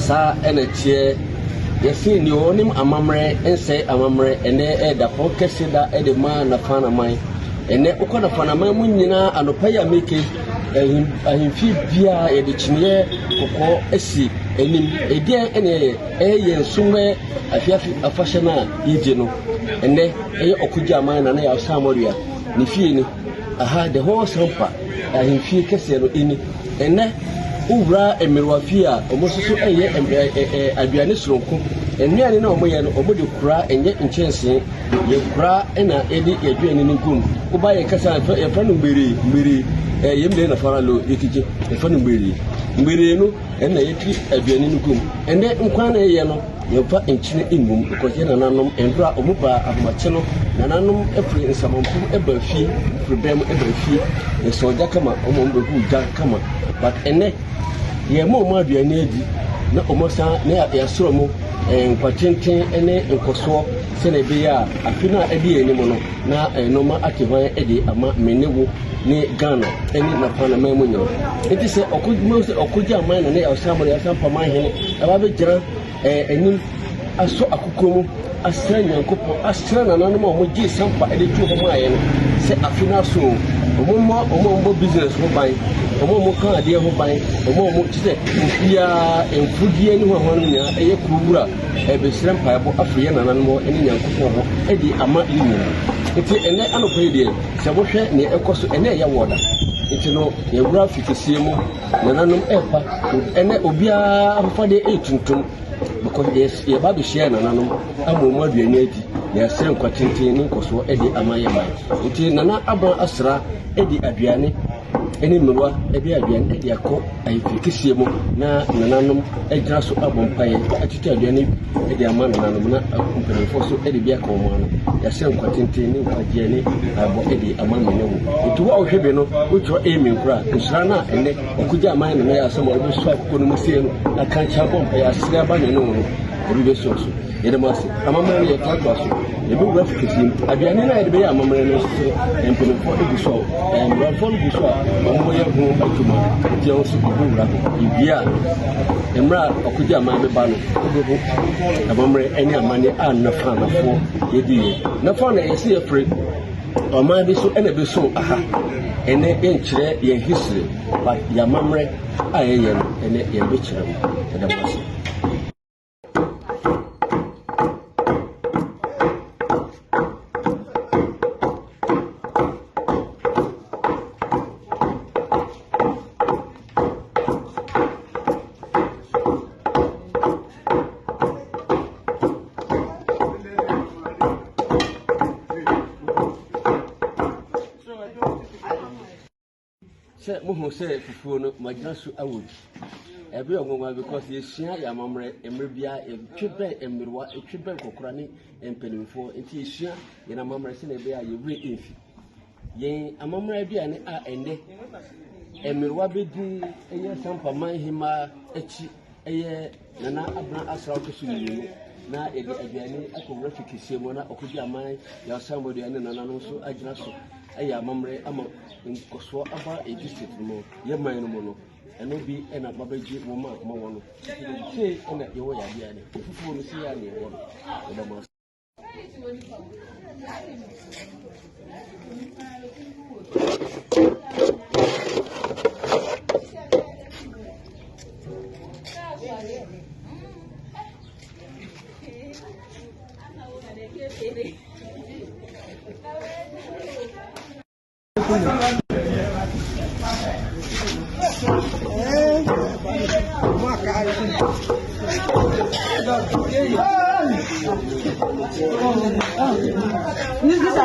sa energy you see ni onim amamre ense amamre ene da po kese da de ma na fana man ene uko na fana man mun nyina anopa ya meke ahimfi bia ye de chimie kokko esi enim edie ene ye nsume afiafi afashe na yije no ene okuja man na ya samoria ni fie ni aha the whole sampa ahimfi kese no ini ene ura emerwa fie a omosusu aduane soronko ennuane na omoye no omode kura enye nchense ye kura na edi aduane ni gum uba ye kasa ye fa no mbiri yemde na fara lo ekije ye fa no mbiri no na yeti aduane ni gum ende nkwan na ye no ye fa enchine imum ko je na nanom endura omuba ahomache no na nanom efri nsamampu eba fie problem eba fie ye soja kama omombe gu ja kama but ene ye mo aduane adi na omosa na ya soro mo nkwatenten ene nkoso se na be ya afina edi eni mo no na noma akevan edi ama menewo ni Ghana eni na Panama mu nyo enti se okuji aman na ya osamore ya sampa man hene aba be gira enim aso akukomu asra nyankopo asra na nanom mo gi sampa edi tu ho ma ye no se afina so omo business ho ban omo kan ade ho ban omo tise bia enfudie ni ho nya eye kuwura ebesrem paebo afriye na nanom eni nyankopo ho edi ama limi enti ene anopo edi se bo hwe ne ekoso ene ye woda enti no ye wura fitisie mu na nanom epa ene obia afade etuntum because yes ye ba be share na nanom amomo aduane adi ya sere nkwatenten ni nkoso edi ama ye ban enti nana aba asra edi aduane eni mmerwa edi aduane edi akọ ayifikisie mu na nananom egira so abompaye atiti aduane edi ama nananom na mperefo so edi bia ka omo ano ya sere nkwatenten ni nkwaje ni abo edi ama menewo enti wo hwebe no wotro emi nkura nsra na ene okuja ama na ya asemo obi so akoko no musie no aka cha bompaye asira ba ne no obi be so yedemase amamre ye tatwa so ebi wura fikisi aduane na yede be amamre no so empelefo edi so mrafo edi so mo ye hu atuma je o so ebi wura ibia emra okuja ama be ba no obo amamre eni amane anafa nafo yedi na fa na yesi efre ọma bi so ene be so aha ene enkyere ye history but ya mamre ayeye no ene ye be kyere mo yedemase Mo say fufuo no magina so awodi ebe ongonwa because ye hia ya mamre emrebia etwebe emirwa etwebe kokora ni empelimfo enti ye hia ye na mamre se na ebe ya ye wre enfi ye amamre bia ne a ende emirwa bedi eye sampa man hima echi eye nana abna asra okesu ni na ede aduane akowra fikisie mo na okuji aman ya samodi ane nana no so agina so aya mamre ama nkoso aba district mo ye man no mo no eno bi ena babaji mo ma wono se ena ye wo ya bia ne fufu no si ya ne wo no ma This is